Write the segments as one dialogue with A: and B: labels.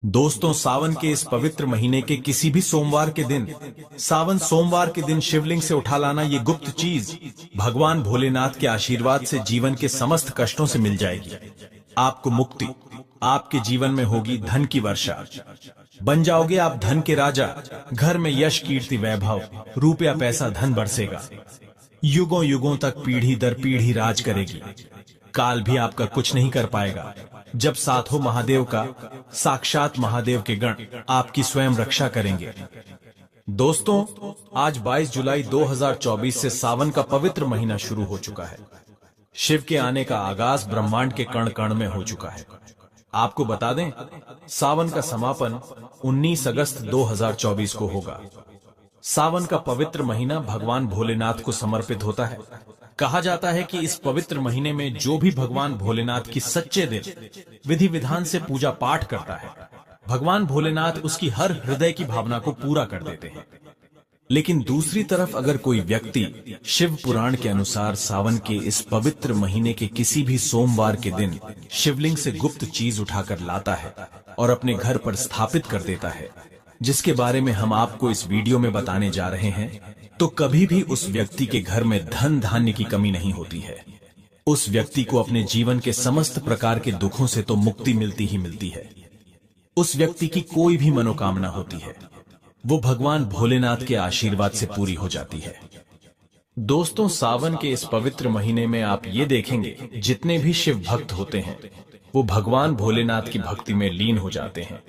A: दोस्तों, सावन के इस पवित्र महीने के किसी भी सोमवार के दिन, सावन सोमवार के दिन शिवलिंग से उठा लाना ये गुप्त चीज भगवान भोलेनाथ के आशीर्वाद से जीवन के समस्त कष्टों से मिल जाएगी। आपको मुक्ति, आपके जीवन में होगी धन की वर्षा, बन जाओगे आप धन के राजा। घर में यश, कीर्ति, वैभव, रुपया, पैसा, धन बरसेगा। युगों युगों तक पीढ़ी दर पीढ़ी राज करेगी। काल भी आपका कुछ नहीं कर पाएगा। जब साथ हो महादेव का, साक्षात महादेव के गण आपकी स्वयं रक्षा करेंगे। दोस्तों, आज 22 जुलाई 2024 से सावन का पवित्र महीना शुरू हो चुका है। शिव के आने का आगाज ब्रह्मांड के कण कण में हो चुका है। आपको बता दें, सावन का समापन 19 अगस्त 2024 को होगा। सावन का पवित्र महीना भगवान भोलेनाथ को समर्पित होता है। कहा जाता है कि इस पवित्र महीने में जो भी भगवान भोलेनाथ की सच्चे दिल विधि विधान से पूजा पाठ करता है, भगवान भोलेनाथ उसकी हर हृदय की भावना को पूरा कर देते हैं। लेकिन दूसरी तरफ अगर कोई व्यक्ति शिव पुराण के अनुसार सावन के इस पवित्र महीने के किसी भी सोमवार के दिन शिवलिंग से गुप्त चीज उठाकर लाता है और अपने घर पर स्थापित कर देता है, जिसके बारे में हम आपको इस वीडियो में बताने जा रहे हैं, तो कभी भी उस व्यक्ति के घर में धन धान्य की कमी नहीं होती है। उस व्यक्ति को अपने जीवन के समस्त प्रकार के दुखों से तो मुक्ति मिलती ही मिलती है। उस व्यक्ति की कोई भी मनोकामना होती है, वो भगवान भोलेनाथ के आशीर्वाद से पूरी हो जाती है। दोस्तों, सावन के इस पवित्र महीने में आप ये देखेंगे, जितने भी शिव भक्त होते हैं वो भगवान भोलेनाथ की भक्ति में लीन हो जाते हैं।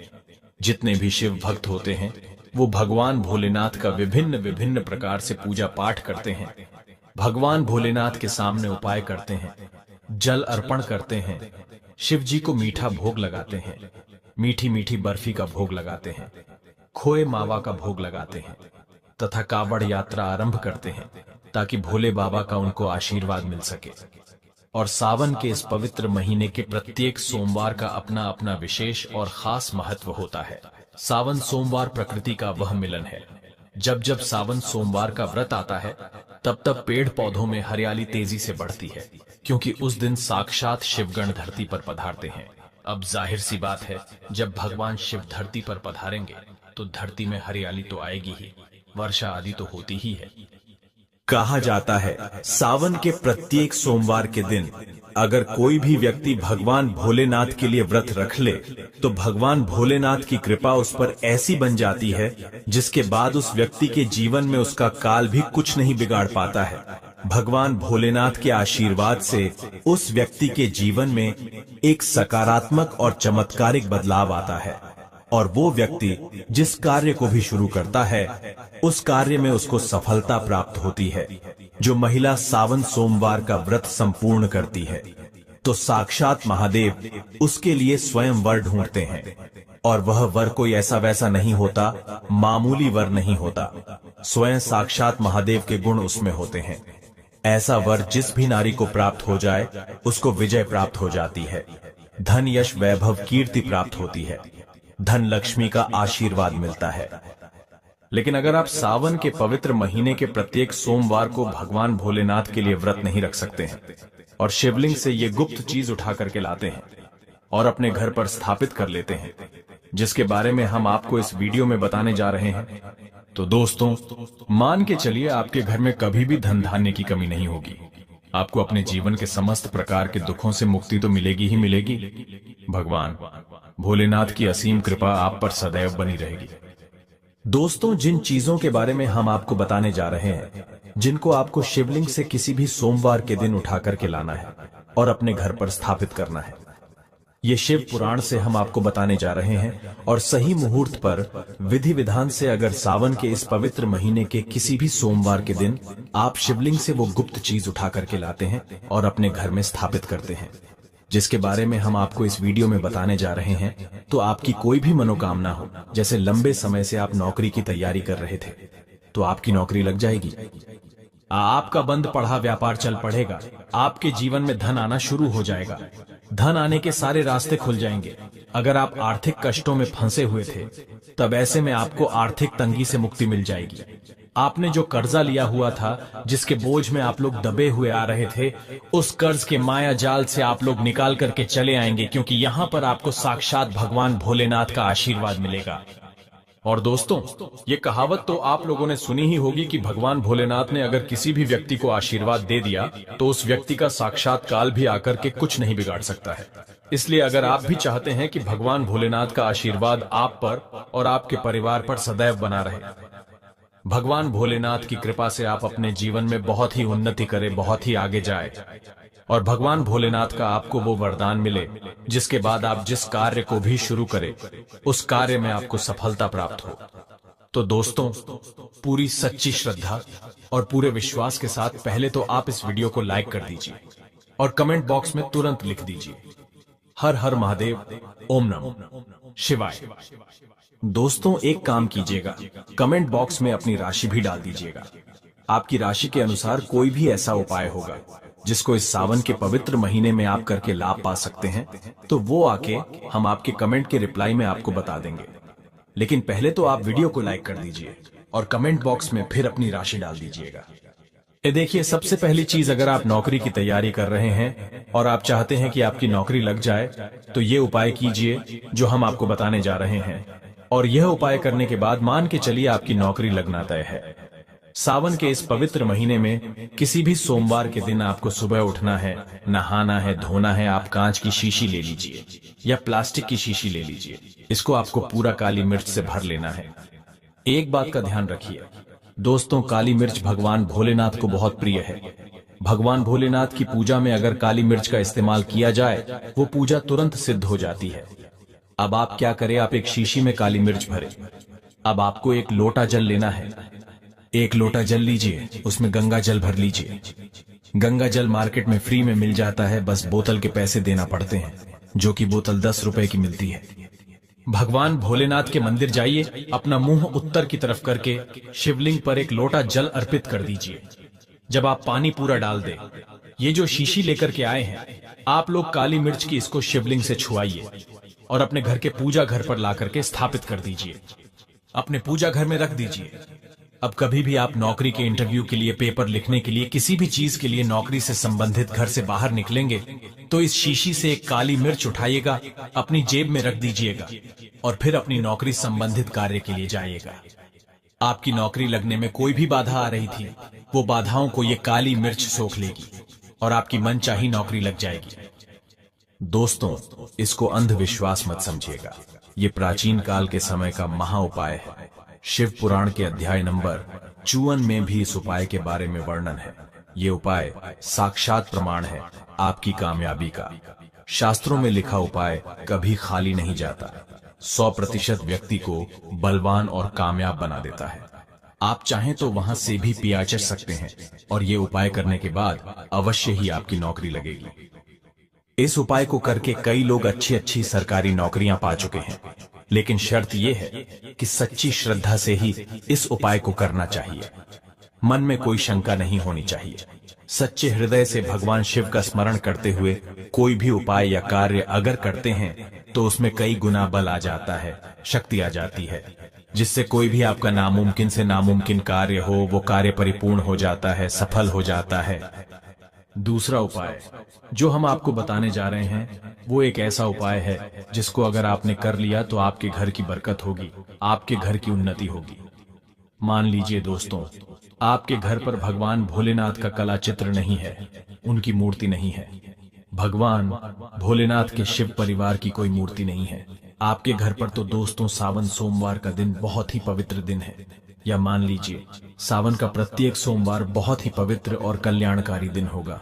A: जितने भी शिव भक्त होते हैं वो भगवान भोलेनाथ का विभिन्न विभिन्न प्रकार से पूजा पाठ करते हैं। भगवान भोलेनाथ के सामने उपाय करते हैं, जल अर्पण करते हैं, शिव जी को मीठा भोग लगाते हैं, मीठी मीठी बर्फी का भोग लगाते हैं, खोए मावा का भोग लगाते हैं तथा कावड़ यात्रा आरंभ करते हैं, ताकि भोले बाबा का उनको आशीर्वाद मिल सके। और सावन के इस पवित्र महीने के प्रत्येक सोमवार का अपना अपना विशेष और खास महत्व होता है। सावन सोमवार प्रकृति का वह मिलन है। जब जब सावन सोमवार का व्रत आता है, तब तब पेड़ पौधों में हरियाली तेजी से बढ़ती है, क्योंकि उस दिन साक्षात शिवगण धरती पर पधारते हैं। अब जाहिर सी बात है, जब भगवान शिव धरती पर पधारेंगे तो धरती में हरियाली तो आएगी ही, वर्षा आदि तो होती ही है। कहा जाता है, सावन के प्रत्येक सोमवार के दिन अगर कोई भी व्यक्ति भगवान भोलेनाथ के लिए व्रत रख ले, तो भगवान भोलेनाथ की कृपा उस पर ऐसी बन जाती है, जिसके बाद उस व्यक्ति के जीवन में उसका काल भी कुछ नहीं बिगाड़ पाता है। भगवान भोलेनाथ के आशीर्वाद से उस व्यक्ति के जीवन में एक सकारात्मक और चमत्कारिक बदलाव आता है, और वो व्यक्ति जिस कार्य को भी शुरू करता है, उस कार्य में उसको सफलता प्राप्त होती है। जो महिला सावन सोमवार का व्रत संपूर्ण करती है, तो साक्षात महादेव उसके लिए स्वयं वर ढूंढते हैं, और वह वर कोई ऐसा वैसा नहीं होता, मामूली वर नहीं होता, स्वयं साक्षात महादेव के गुण उसमें होते हैं। ऐसा वर जिस भी नारी को प्राप्त हो जाए, उसको विजय प्राप्त हो जाती है, धन, यश, वैभव, कीर्ति प्राप्त होती है, धन लक्ष्मी का आशीर्वाद मिलता है। लेकिन अगर आप सावन के पवित्र महीने के प्रत्येक सोमवार को भगवान भोलेनाथ के लिए व्रत नहीं रख सकते हैं और शिवलिंग से ये गुप्त चीज उठा करके लाते हैं और अपने घर पर स्थापित कर लेते हैं, जिसके बारे में हम आपको इस वीडियो में बताने जा रहे हैं, तो दोस्तों, मान के चलिए आपके घर में कभी भी धन धान्य की कमी नहीं होगी। आपको अपने जीवन के समस्त प्रकार के दुखों से मुक्ति तो मिलेगी ही मिलेगी। भगवान भोलेनाथ की असीम कृपा आप पर सदैव बनी रहेगी। दोस्तों, जिन चीजों के बारे में हम आपको बताने जा रहे हैं, जिनको आपको शिवलिंग से किसी भी सोमवार के दिन उठा करके लाना है और अपने घर पर स्थापित करना है, ये शिव पुराण से हम आपको बताने जा रहे हैं। और सही मुहूर्त पर विधि विधान से अगर सावन के इस पवित्र महीने के किसी भी सोमवार के दिन आप शिवलिंग से वो गुप्त चीज उठा करके लाते हैं और अपने घर में स्थापित करते हैं, जिसके बारे में हम आपको इस वीडियो में बताने जा रहे हैं, तो आपकी कोई भी मनोकामना हो, जैसे लंबे समय से आप नौकरी की तैयारी कर रहे थे, तो आपकी नौकरी लग जाएगी। आपका बंद पढ़ा व्यापार चल पड़ेगा। आपके जीवन में धन आना शुरू हो जाएगा। धन आने के सारे रास्ते खुल जाएंगे। अगर आप आर्थिक कष्टों में फंसे हुए थे, तब ऐसे में आपको आर्थिक तंगी से मुक्ति मिल जाएगी। आपने जो कर्जा लिया हुआ था, जिसके बोझ में आप लोग दबे हुए आ रहे थे, उस कर्ज के माया जाल से आप लोग निकाल करके चले आएंगे, क्योंकि यहाँ पर आपको साक्षात भगवान भोलेनाथ का आशीर्वाद मिलेगा। और दोस्तों, ये कहावत तो आप लोगों ने सुनी ही होगी कि भगवान भोलेनाथ ने अगर किसी भी व्यक्ति को आशीर्वाद दे दिया तो उस व्यक्ति का साक्षात काल भी आकर के कुछ नहीं बिगाड़ सकता है। इसलिए अगर आप भी चाहते हैं कि भगवान भोलेनाथ का आशीर्वाद आप पर और आपके परिवार पर सदैव बना रहे, भगवान भोलेनाथ की कृपा से आप अपने जीवन में बहुत ही उन्नति करें, बहुत ही आगे जाए, और भगवान भोलेनाथ का आपको वो वरदान मिले जिसके बाद आप जिस कार्य को भी शुरू करें उस कार्य में आपको सफलता प्राप्त हो, तो दोस्तों, पूरी सच्ची श्रद्धा और पूरे विश्वास के साथ पहले तो आप इस वीडियो को लाइक कर दीजिए और कमेंट बॉक्स में तुरंत लिख दीजिए हर हर महादेव, ओम नमः शिवाय। दोस्तों, एक काम कीजिएगा, कमेंट बॉक्स में अपनी राशि भी डाल दीजिएगा। आपकी राशि के अनुसार कोई भी ऐसा उपाय होगा जिसको इस सावन के पवित्र महीने में आप करके लाभ पा सकते हैं, तो वो आके हम आपके कमेंट के रिप्लाई में आपको बता देंगे। लेकिन पहले तो आप वीडियो को लाइक कर दीजिए और कमेंट बॉक्स में फिर अपनी राशि डाल दीजिएगा। ये देखिए, सबसे पहली चीज, अगर आप नौकरी की तैयारी कर रहे हैं और आप चाहते हैं कि आपकी नौकरी लग जाए, तो ये उपाय कीजिए जो हम आपको बताने जा रहे हैं, और यह उपाय करने के बाद मान के चलिए आपकी नौकरी लगना तय है। सावन के इस पवित्र महीने में किसी भी सोमवार के दिन आपको सुबह उठना है, नहाना है, धोना है। आप कांच की शीशी ले लीजिए या प्लास्टिक की शीशी ले लीजिए, इसको आपको पूरा काली मिर्च से भर लेना है। एक बात का ध्यान रखिए दोस्तों, काली मिर्च भगवान भोलेनाथ को बहुत प्रिय है। भगवान भोलेनाथ की पूजा में अगर काली मिर्च का इस्तेमाल किया जाए, वो पूजा तुरंत सिद्ध हो जाती है। अब आप क्या करें, आप एक शीशी में काली मिर्च भरें। अब आपको एक लोटा जल लेना है। एक लोटा जल लीजिए, उसमें गंगा जल भर लीजिए। गंगा जल मार्केट में फ्री में मिल जाता है, बस बोतल के पैसे देना पड़ते हैं, जो कि बोतल 10 रुपए की मिलती है। भगवान भोलेनाथ के मंदिर जाइए, अपना मुंह उत्तर की तरफ करके शिवलिंग पर एक लोटा जल अर्पित कर दीजिए। जब आप पानी पूरा डाल दें, ये जो शीशी लेकर के आए हैं, आप लोग काली मिर्च की इसको शिवलिंग से छुआइए और अपने घर के पूजा घर पर ला करके स्थापित कर दीजिए। अपने पूजा घर में रख दीजिए। अब कभी भी आप नौकरी के इंटरव्यू के लिए, पेपर लिखने के लिए, किसी भी चीज के लिए नौकरी से संबंधित घर से बाहर निकलेंगे, तो इस शीशी से एक काली मिर्च उठाइएगा, अपनी जेब में रख दीजिएगा और फिर अपनी नौकरी संबंधित कार्य के लिए जाइएगा। आपकी नौकरी लगने में कोई भी बाधा आ रही थी, वो बाधाओं को ये काली मिर्च सोख लेगी और आपकी मनचाही नौकरी लग जाएगी। दोस्तों, इसको अंधविश्वास मत समझिएगा, ये प्राचीन काल के समय का महा उपाय है। शिव पुराण के अध्याय नंबर 54 में भी इस उपाय के बारे में वर्णन है। ये उपाय साक्षात प्रमाण है आपकी कामयाबी का। शास्त्रों में लिखा उपाय कभी खाली नहीं जाता, 100% व्यक्ति को बलवान और कामयाब बना देता है। आप चाहें तो वहां से भी पियाचर सकते हैं और ये उपाय करने के बाद अवश्य ही आपकी नौकरी लगेगी। इस उपाय को करके कई लोग अच्छी अच्छी सरकारी नौकरियां पा चुके हैं, लेकिन शर्त यह है कि सच्ची श्रद्धा से ही इस उपाय को करना चाहिए। मन में कोई शंका नहीं होनी चाहिए। सच्चे हृदय से भगवान शिव का स्मरण करते हुए कोई भी उपाय या कार्य अगर करते हैं तो उसमें कई गुना बल आ जाता है, शक्ति आ जाती है, जिससे कोई भी आपका नामुमकिन से नामुमकिन कार्य हो, वो कार्य परिपूर्ण हो जाता है, सफल हो जाता है। दूसरा उपाय जो हम आपको बताने जा रहे हैं, वो एक ऐसा उपाय है जिसको अगर आपने कर लिया तो आपके घर की बरकत होगी, आपके घर की उन्नति होगी। मान लीजिए दोस्तों, आपके घर पर भगवान भोलेनाथ का कला चित्र नहीं है, उनकी मूर्ति नहीं है। भगवान भोलेनाथ के शिव परिवार की कोई मूर्ति नहीं है। आपके घर पर तो दोस्तों सावन सोमवार का दिन बहुत ही पवित्र दिन है, या मान लीजिए सावन का प्रत्येक सोमवार बहुत ही पवित्र और कल्याणकारी दिन होगा,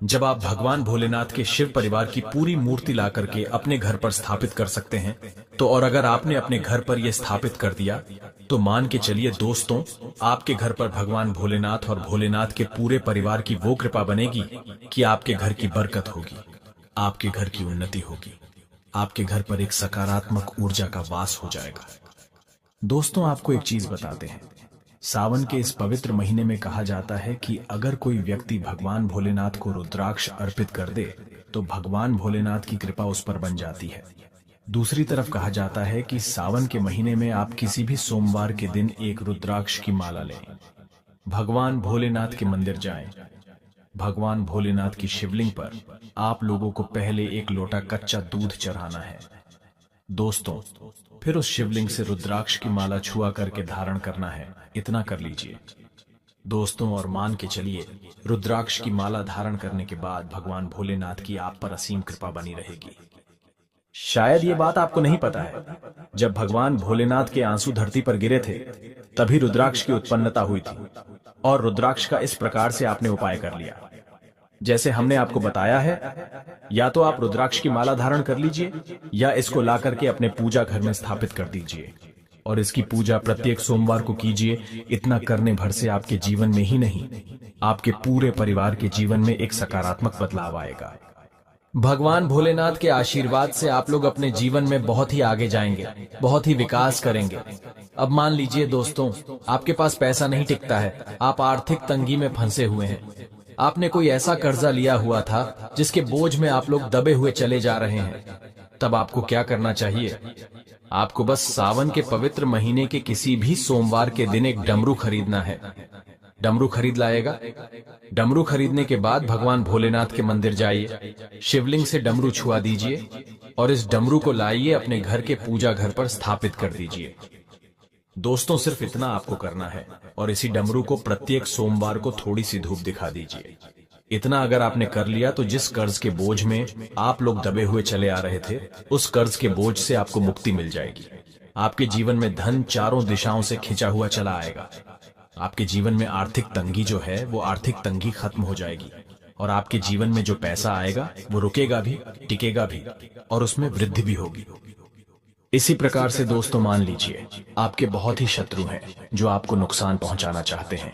A: जब आप भगवान भोलेनाथ के शिव परिवार की पूरी मूर्ति ला करके अपने घर पर स्थापित कर सकते हैं। तो और अगर आपने अपने घर पर यह स्थापित कर दिया तो मान के चलिए दोस्तों, आपके घर पर भगवान भोलेनाथ और भोलेनाथ के पूरे परिवार की वो कृपा बनेगी कि आपके घर की बरकत होगी, आपके घर की उन्नति होगी, आपके घर पर एक सकारात्मक ऊर्जा का वास हो जाएगा। दोस्तों, आपको एक चीज बताते हैं, सावन के इस पवित्र महीने में कहा जाता है कि अगर कोई व्यक्ति भगवान भोलेनाथ को रुद्राक्ष अर्पित कर दे तो भगवान भोलेनाथ की कृपा उस पर बन जाती है। दूसरी तरफ कहा जाता है कि सावन के महीने में आप किसी भी सोमवार के दिन एक रुद्राक्ष की माला लें, भगवान भोलेनाथ के मंदिर जाएं। भगवान भोलेनाथ की शिवलिंग पर आप लोगों को पहले एक लोटा कच्चा दूध चढ़ाना है दोस्तों, फिर उस शिवलिंग से रुद्राक्ष की माला छुआ करके धारण करना है। इतना कर लीजिए दोस्तों, और मान के चलिए रुद्राक्ष की माला धारण करने के बाद भगवान भोलेनाथ की आप पर असीम कृपा बनी रहेगी। शायद ये बात आपको नहीं पता है, जब भगवान भोलेनाथ के आंसू धरती पर गिरे थे तभी रुद्राक्ष की उत्पन्नता हुई थी, और रुद्राक्ष का इस प्रकार से आपने उपाय कर लिया जैसे हमने आपको बताया है। या तो आप रुद्राक्ष की माला धारण कर लीजिए या इसको ला करके अपने पूजा घर में स्थापित कर दीजिए, और इसकी पूजा प्रत्येक सोमवार को कीजिए। इतना करने भर से आपके जीवन में ही नहीं, आपके पूरे परिवार के जीवन में एक सकारात्मक बदलाव आएगा।
B: भगवान भोलेनाथ के आशीर्वाद से आप लोग अपने जीवन में बहुत ही आगे जाएंगे, बहुत ही विकास करेंगे। अब मान लीजिए दोस्तों, आपके पास पैसा नहीं टिकता है, आप आर्थिक तंगी में फंसे हुए हैं। आपने कोई ऐसा कर्जा लिया हुआ था जिसके बोझ में आप लोग दबे हुए चले जा रहे हैं। तब आपको क्या करना चाहिए? आपको बस सावन के पवित्र महीने के किसी भी सोमवार के दिन एक डमरू खरीदना है। डमरू खरीद लाएगा। डमरू खरीदने के बाद भगवान भोलेनाथ के मंदिर जाइए, शिवलिंग से डमरू छुआ दीजिए और इस डमरू को लाइए अपने घर के पूजा घर पर स्थापित कर दीजिए। दोस्तों, सिर्फ इतना आपको करना है, और इसी डमरू को प्रत्येक सोमवार को थोड़ी सी धूप दिखा दीजिए। इतना अगर आपने कर लिया तो जिस कर्ज के बोझ में आप लोग दबे हुए चले आ रहे थे, उस कर्ज के बोझ से आपको मुक्ति मिल जाएगी। आपके जीवन में धन चारों दिशाओं से खिंचा हुआ चला आएगा। आपके जीवन में आर्थिक तंगी जो है वो आर्थिक तंगी खत्म हो जाएगी, और आपके जीवन में जो पैसा आएगा वो रुकेगा भी, टिकेगा भी, और उसमें वृद्धि भी होगी। इसी प्रकार से दोस्तों, मान लीजिए आपके बहुत ही शत्रु हैं जो आपको नुकसान पहुंचाना चाहते हैं,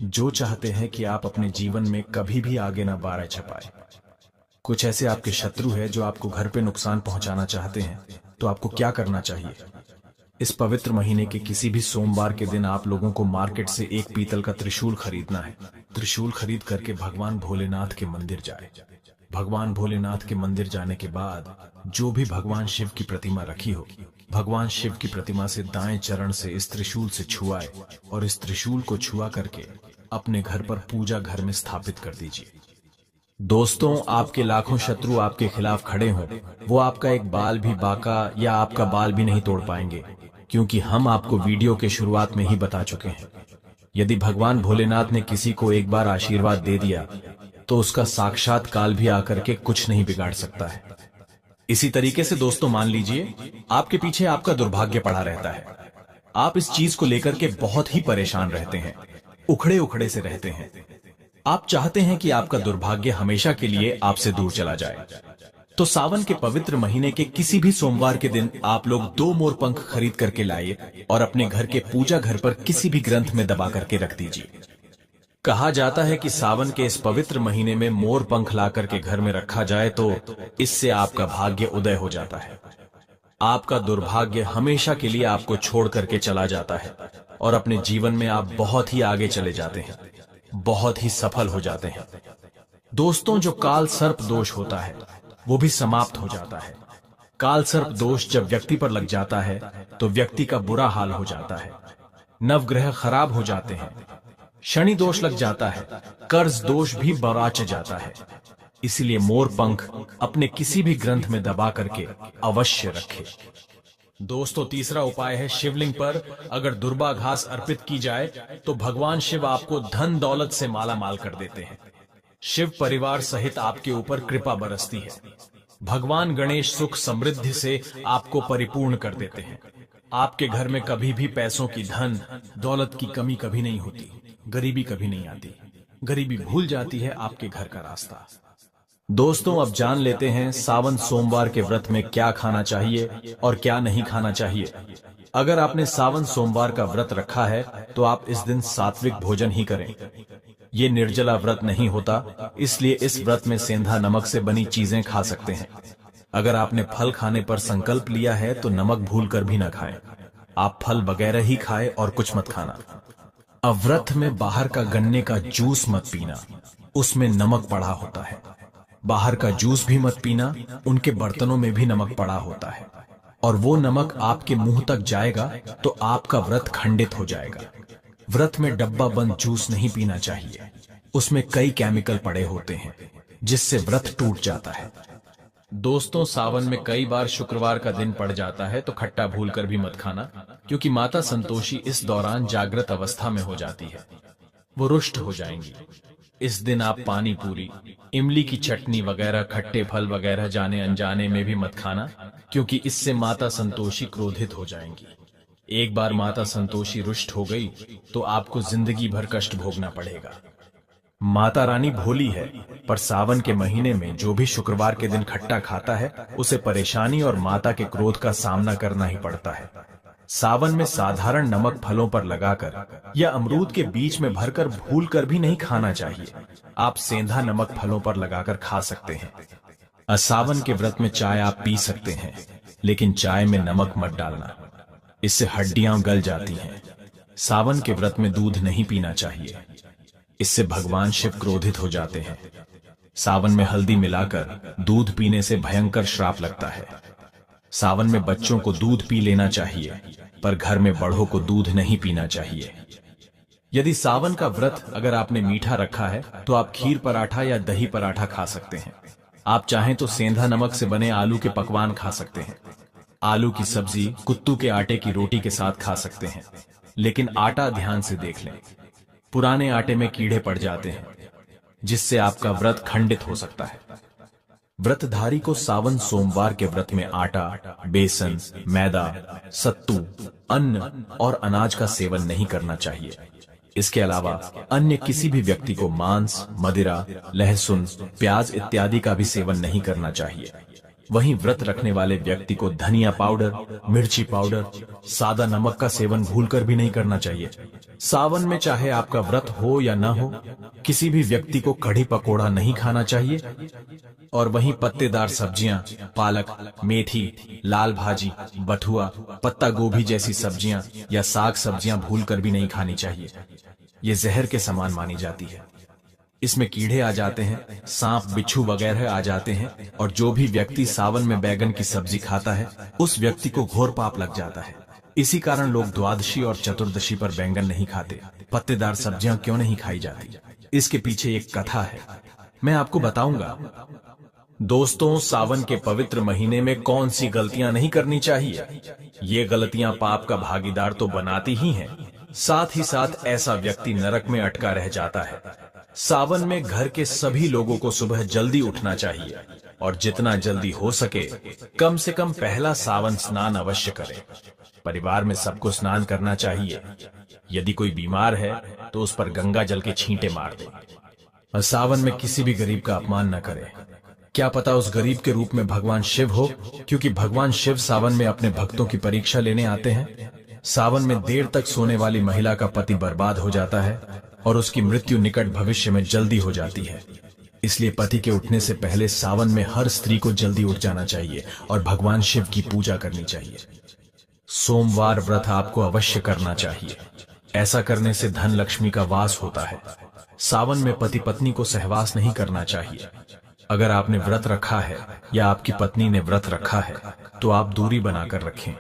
B: जो चाहते हैं कि आप अपने जीवन में कभी भी आगे ना बारह छपाए। कुछ ऐसे आपके शत्रु हैं जो आपको घर पे नुकसान पहुंचाना चाहते हैं। तो आपको क्या करना चाहिए? इस पवित्र महीने के किसी भी सोमवार के दिन आप लोगों को मार्केट से एक पीतल का त्रिशूल खरीदना है। त्रिशूल खरीद करके भगवान भोलेनाथ के मंदिर जाए। भगवान भोलेनाथ के मंदिर जाने के बाद जो भी भगवान शिव की प्रतिमा रखी हो, भगवान शिव की प्रतिमा से दाएं चरण से इस त्रिशूल से छुआए, और इस त्रिशूल को छुआ करके अपने घर पर पूजा घर में स्थापित कर दीजिए। दोस्तों, आपके लाखों शत्रु आपके खिलाफ खड़े हों, वो आपका एक बाल भी बांका या आपका बाल भी नहीं तोड़ पाएंगे, क्योंकि हम आपको वीडियो के शुरुआत में ही बता चुके हैं, यदि भगवान भोलेनाथ ने किसी को एक बार आशीर्वाद दे दिया तो उसका साक्षात काल भी आकर के कुछ नहीं बिगाड़ सकता है। इसी तरीके से दोस्तों, मान लीजिए आपके पीछे आपका दुर्भाग्य पड़ा रहता है। आप इस चीज को लेकर के बहुत ही परेशान रहते हैं, उखड़े उखड़े से रहते हैं। आप चाहते हैं कि आपका दुर्भाग्य हमेशा के लिए आपसे दूर चला जाए। तो सावन के पवित्र महीने के किसी भी सोमवार के दिन आप लोग 2 मोर पंख खरीद करके लाइए और अपने घर के पूजा घर पर किसी भी ग्रंथ में दबा करके रख दीजिए। कहा जाता है कि सावन के इस पवित्र महीने में मोर पंख ला करके घर में रखा जाए तो इससे आपका भाग्य उदय हो जाता है। आपका दुर्भाग्य हमेशा के लिए आपको छोड़ करके चला जाता है, और अपने जीवन में आप बहुत ही आगे चले जाते हैं, बहुत ही सफल हो जाते हैं। दोस्तों, जो काल सर्प दोष होता है वो भी समाप्त हो जाता है। काल सर्प दोष जब व्यक्ति पर लग जाता है तो व्यक्ति का बुरा हाल हो जाता है, नवग्रह खराब हो जाते हैं, शनि दोष लग जाता है, कर्ज दोष भी बराच जाता है। इसलिए मोर पंख अपने किसी भी ग्रंथ में दबा करके अवश्य रखें। दोस्तों, तीसरा उपाय है शिवलिंग पर अगर दुर्बा घास अर्पित की जाए तो भगवान शिव आपको धन दौलत से माला माल कर देते हैं। शिव परिवार सहित आपके ऊपर कृपा बरसती है। भगवान गणेश सुख समृद्धि से आपको परिपूर्ण कर देते हैं। आपके घर में कभी भी पैसों की, धन दौलत की कमी कभी नहीं होती, गरीबी कभी नहीं आती। गरीबी भूल जाती है आपके घर का रास्ता। दोस्तों, अब जान लेते हैं सावन सोमवार के व्रत में क्या खाना चाहिए और क्या नहीं खाना चाहिए। अगर आपने सावन सोमवार का व्रत रखा है तो आप इस दिन सात्विक भोजन ही करें। ये निर्जला व्रत नहीं होता, इसलिए इस व्रत में सेंधा नमक से बनी चीजें खा सकते हैं। अगर आपने फल खाने पर संकल्प लिया है तो नमक भूलकर भी न खाएं। आप फल वगैरह ही खाएं और कुछ मत खाना। अब व्रत में बाहर का गन्ने का जूस मत पीना, उसमें नमक पड़ा होता है।
A: बाहर का जूस भी मत पीना, उनके बर्तनों में भी नमक पड़ा होता है और वो नमक आपके मुंह तक जाएगा तो आपका व्रत खंडित हो जाएगा। व्रत में डब्बा बंद जूस नहीं पीना चाहिए, उसमें कई केमिकल पड़े होते हैं जिससे व्रत टूट जाता है।
B: दोस्तों, सावन में कई बार शुक्रवार का दिन पड़ जाता है तो खट्टा भूलकर भी मत खाना, क्योंकि माता संतोषी इस दौरान जागृत अवस्था में हो जाती है, वो रुष्ट हो जाएंगी। इस दिन आप पानी पूरी, इमली की चटनी वगैरह, खट्टे फल वगैरह जाने अनजाने में भी मत खाना, क्योंकि इससे माता संतोषी क्रोधित हो जाएंगी। एक बार माता संतोषी रुष्ट हो गई तो आपको जिंदगी भर कष्ट भोगना पड़ेगा।
A: माता रानी भोली है, पर सावन के महीने में जो भी शुक्रवार के दिन खट्टा खाता है उसे परेशानी और माता के क्रोध का सामना करना ही पड़ता है। सावन में साधारण नमक फलों पर लगाकर या अमरूद के बीच में भरकर भूलकर भी नहीं खाना चाहिए। आप सेंधा नमक फलों पर लगाकर खा सकते हैं। सावन के व्रत में चाय आप पी सकते हैं, लेकिन चाय में नमक मत डालना, इससे हड्डियां गल जाती हैं। सावन के व्रत में दूध नहीं पीना चाहिए, इससे भगवान शिव क्रोधित हो जाते हैं। सावन में हल्दी मिलाकर दूध पीने से भयंकर श्राप लगता है। सावन में बच्चों को दूध पी लेना चाहिए, पर घर में बड़ों को दूध नहीं पीना चाहिए। यदि सावन का व्रत अगर आपने मीठा रखा है तो आप खीर पराठा या दही पराठा खा सकते हैं। आप चाहें तो सेंधा नमक से बने आलू के पकवान खा सकते हैं। आलू की सब्जी, कुत्तू के आटे की रोटी के साथ खा सकते हैं, लेकिन आटा ध्यान से देख लें, पुराने आटे में कीड़े पड़ जाते हैं, जिससे आपका व्रत खंडित हो सकता है। व्रतधारी को सावन सोमवार के व्रत में आटा, बेसन, मैदा, सत्तू, अन्न और अनाज का सेवन नहीं करना चाहिए। इसके अलावा अन्य किसी भी व्यक्ति को मांस, मदिरा, लहसुन, प्याज इत्यादि का भी सेवन नहीं करना चाहिए। वहीं व्रत रखने वाले व्यक्ति को धनिया पाउडर, मिर्ची पाउडर, सादा नमक का सेवन भूलकर भी नहीं करना चाहिए। सावन में चाहे आपका व्रत हो या न हो, किसी भी व्यक्ति को कढ़ी पकोड़ा नहीं खाना चाहिए। और वहीं पत्तेदार सब्जियां, पालक, मेथी, लाल भाजी, बथुआ, पत्ता गोभी जैसी सब्जियां या साग सब्जियां भूलकर भी नहीं खानी चाहिए। ये जहर के समान मानी जाती है। इसमें कीड़े आ जाते हैं, सांप, बिच्छू वगैरह आ जाते हैं, और जो भी व्यक्ति सावन में बैगन की सब्जी खाता है उस व्यक्ति को घोर पाप लग जाता है। इसी कारण लोग द्वादशी और चतुर्दशी पर बैंगन नहीं खाते। पत्तेदार सब्जियां क्यों नहीं खाई जाती, इसके पीछे एक कथा है, मैं आपको बताऊंगा। दोस्तों, सावन के पवित्र महीने में कौन सी गलतियां नहीं करनी चाहिए? ये गलतियां पाप का भागीदार तो बनाती ही हैं, साथ ही साथ ऐसा व्यक्ति नरक में अटका रह जाता है। सावन में घर के सभी लोगों को सुबह जल्दी उठना चाहिए और जितना जल्दी हो सके कम से कम पहला सावन स्नान अवश्य करें। परिवार में सबको स्नान करना चाहिए। यदि कोई बीमार है तो उस पर गंगा जल के छींटे मार दे। और सावन में किसी भी गरीब का अपमान न करें। क्या पता उस गरीब के रूप में भगवान शिव हो, क्योंकि भगवान शिव सावन में अपने भक्तों की परीक्षा लेने आते हैं। सावन में देर तक सोने वाली महिला का पति बर्बाद हो जाता है और उसकी मृत्यु निकट भविष्य में जल्दी हो जाती है। इसलिए पति के उठने से पहले सावन में हर स्त्री को जल्दी उठ जाना चाहिए और भगवान शिव की पूजा करनी चाहिए। सोमवार व्रत आपको अवश्य करना चाहिए। ऐसा करने से धन लक्ष्मी का वास होता है। सावन में पति पत्नी को सहवास नहीं करना चाहिए। अगर आपने व्रत रखा है या आपकी पत्नी ने व्रत रखा है तो आप दूरी बनाकर रखें,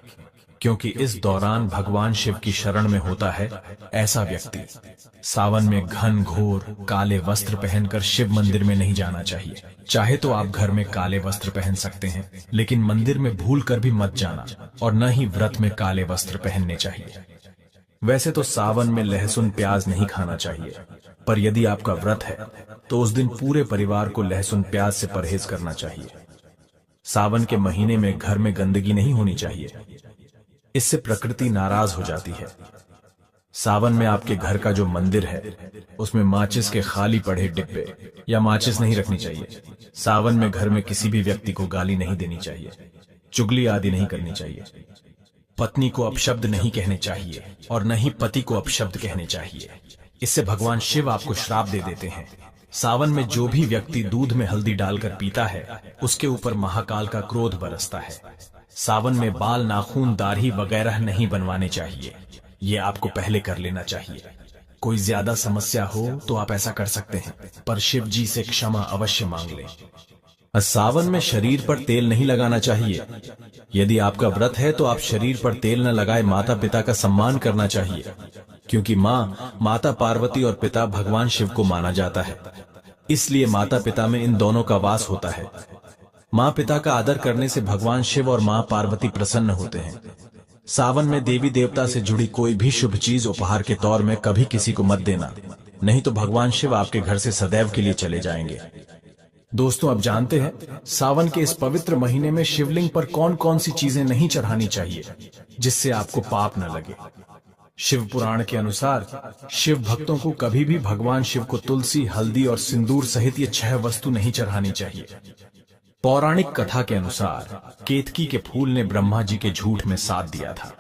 A: क्योंकि इस दौरान भगवान शिव की शरण में होता है ऐसा व्यक्ति। सावन में घन घोर काले वस्त्र पहनकर शिव मंदिर में नहीं जाना चाहिए। चाहे तो आप घर में काले वस्त्र पहन सकते हैं, लेकिन मंदिर में भूलकर भी मत जाना और न ही व्रत में काले वस्त्र पहनने चाहिए। वैसे तो सावन में लहसुन प्याज नहीं खाना चाहिए, पर यदि आपका व्रत है तो उस दिन पूरे परिवार को लहसुन प्याज से परहेज करना चाहिए। सावन के महीने में घर में गंदगी नहीं होनी चाहिए, इससे प्रकृति नाराज हो जाती है। सावन में आपके घर का जो मंदिर है उसमें माचिस के खाली पड़े डिब्बे या माचिस नहीं रखनी चाहिए। सावन में घर में किसी भी व्यक्ति को गाली नहीं देनी चाहिए, चुगली आदि नहीं करनी चाहिए। पत्नी को अपशब्द नहीं कहने चाहिए और न ही पति को अपशब्द कहने चाहिए, इससे भगवान शिव आपको श्राप दे देते हैं। सावन में जो भी व्यक्ति दूध में हल्दी डालकर पीता है उसके ऊपर महाकाल का क्रोध बरसता है। सावन में बाल, नाखून, दाढ़ी वगैरह नहीं बनवाने चाहिए, ये आपको पहले कर लेना चाहिए। कोई ज्यादा समस्या हो तो आप ऐसा कर सकते हैं, पर शिव जी से क्षमा अवश्य मांग लें। सावन में शरीर पर तेल नहीं लगाना चाहिए। यदि आपका व्रत है तो आप शरीर पर तेल न लगाए माता पिता का सम्मान करना चाहिए, क्योंकि माता पार्वती और पिता भगवान शिव को माना जाता है। इसलिए माता पिता में इन दोनों का वास होता है। माँ पिता का आदर करने से भगवान शिव और माँ पार्वती प्रसन्न होते हैं। सावन में देवी देवता से जुड़ी कोई भी शुभ चीज उपहार के तौर में कभी किसी को मत देना, नहीं तो भगवान शिव आपके घर से सदैव के लिए चले जाएंगे। दोस्तों, अब जानते हैं सावन के इस पवित्र महीने में शिवलिंग पर कौन कौन सी चीजें नहीं चढ़ानी चाहिए जिससे आपको पाप न लगे। शिव पुराण के अनुसार शिव भक्तों को कभी भी भगवान शिव को तुलसी, हल्दी और सिंदूर सहित ये 6 वस्तु नहीं चढ़ानी चाहिए। पौराणिक कथा के अनुसार केतकी के फूल ने ब्रह्मा जी के झूठ में साथ दिया था,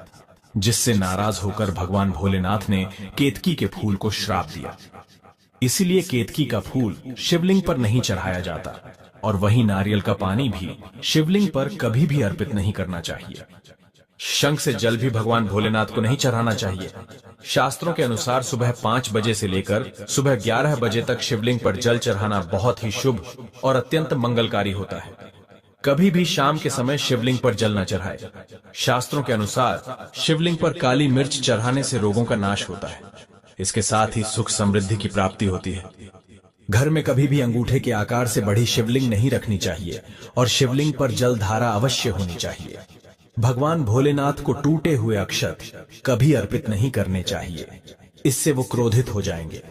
A: जिससे नाराज होकर भगवान भोलेनाथ ने केतकी के फूल को श्राप दिया। इसीलिए केतकी का फूल शिवलिंग पर नहीं चढ़ाया जाता, और वहीं नारियल का पानी भी शिवलिंग पर कभी भी अर्पित नहीं करना चाहिए। शंख से जल भी भगवान भोलेनाथ को नहीं चढ़ाना चाहिए। शास्त्रों के अनुसार सुबह 5 बजे से लेकर सुबह 11 बजे तक शिवलिंग पर जल चढ़ाना बहुत ही शुभ और अत्यंत मंगलकारी होता है। कभी भी शाम के समय शिवलिंग पर जल न चढ़ाए। शास्त्रों के अनुसार शिवलिंग पर काली मिर्च चढ़ाने से रोगों का नाश होता है। इसके साथ ही सुख समृद्धि की प्राप्ति होती है। घर में कभी भी अंगूठे के आकार से बड़ी शिवलिंग नहीं रखनी चाहिए और शिवलिंग पर जल धारा अवश्य होनी चाहिए। भगवान भोलेनाथ को टूटे हुए अक्षत कभी अर्पित नहीं करने चाहिए, इससे वो क्रोधित हो जाएंगे।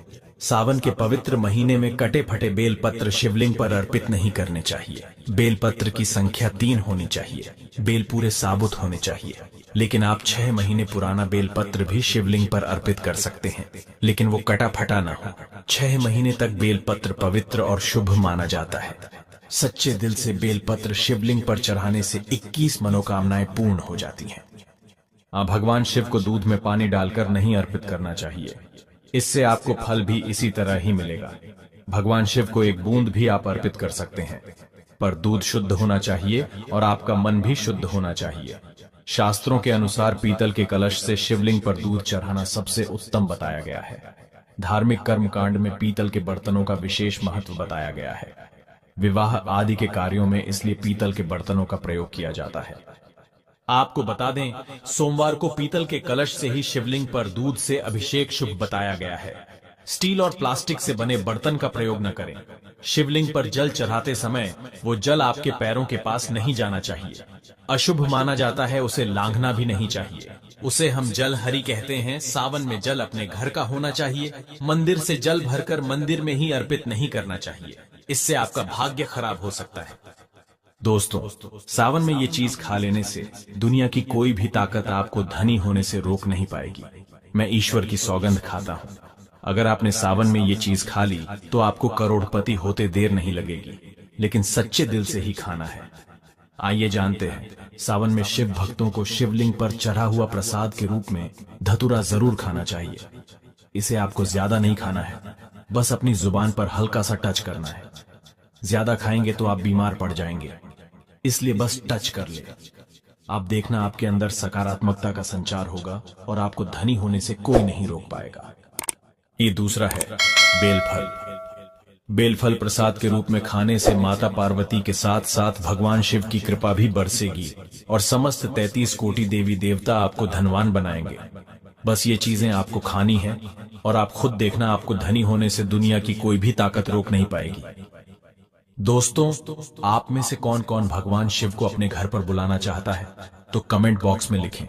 A: सावन के पवित्र महीने में कटे फटे बेलपत्र शिवलिंग पर अर्पित नहीं करने चाहिए। बेलपत्र की संख्या 3 होनी चाहिए। बेल पूरे साबुत होने चाहिए, लेकिन आप 6 महीने पुराना बेलपत्र भी शिवलिंग पर अर्पित कर सकते हैं, लेकिन वो कटा फटा ना हो। 6 महीने तक बेलपत्र पवित्र और शुभ माना जाता है। सच्चे दिल से बेलपत्र शिवलिंग पर चढ़ाने से 21 मनोकामनाएं पूर्ण हो जाती हैं। भगवान शिव को दूध में पानी डालकर नहीं अर्पित करना चाहिए, इससे आपको फल भी इसी तरह ही मिलेगा। भगवान शिव को एक बूंद भी आप अर्पित कर सकते हैं, पर दूध शुद्ध होना चाहिए और आपका मन भी शुद्ध होना चाहिए। शास्त्रों के अनुसार पीतल के कलश से शिवलिंग पर दूध चढ़ाना सबसे उत्तम बताया गया है। धार्मिक कर्मकांड में पीतल के बर्तनों का विशेष महत्व बताया गया है। विवाह आदि के कार्यों में इसलिए पीतल के बर्तनों का प्रयोग किया जाता है। आपको बता दें, सोमवार को पीतल के कलश से ही शिवलिंग पर दूध से अभिषेक शुभ बताया गया है। स्टील और प्लास्टिक से बने बर्तन का प्रयोग न करें। शिवलिंग पर जल चढ़ाते समय वो जल आपके पैरों के पास नहीं जाना चाहिए। अशुभ माना जाता है, उसे लांघना भी नहीं चाहिए। उसे हम जल हरि कहते हैं। सावन में जल अपने घर का होना चाहिए। मंदिर से जल भरकर मंदिर में ही अर्पित नहीं करना चाहिए, इससे आपका भाग्य खराब हो सकता है। दोस्तों, सावन में ये चीज खा लेने से दुनिया की कोई भी ताकत आपको धनी होने से रोक नहीं पाएगी। मैं ईश्वर की सौगंध खाता हूँ, अगर आपने सावन में ये चीज खा ली तो आपको करोड़पति होते देर नहीं लगेगी, लेकिन सच्चे दिल से ही खाना है। आइए जानते हैं, सावन में शिव भक्तों को शिवलिंग पर चढ़ा हुआ प्रसाद के रूप में धतूरा जरूर खाना चाहिए। इसे आपको ज्यादा नहीं खाना है, बस अपनी जुबान पर हल्का सा टच करना है। ज्यादा खाएंगे तो आप बीमार पड़ जाएंगे, इसलिए बस टच कर ले। आप देखना, आपके अंदर सकारात्मकता का संचार होगा और आपको धनी होने से कोई नहीं रोक पाएगा। ये दूसरा है बेलफल। बेलफल प्रसाद के रूप में खाने से माता पार्वती के साथ साथ भगवान शिव की कृपा भी बरसेगी और समस्त 33 कोटि देवी देवता आपको धनवान बनाएंगे। बस ये चीजें आपको खानी है और आप खुद देखना, आपको धनी होने से दुनिया की कोई भी ताकत रोक नहीं पाएगी। दोस्तों, आप में से कौन कौन भगवान शिव को अपने घर पर बुलाना चाहता है तो कमेंट बॉक्स में लिखें।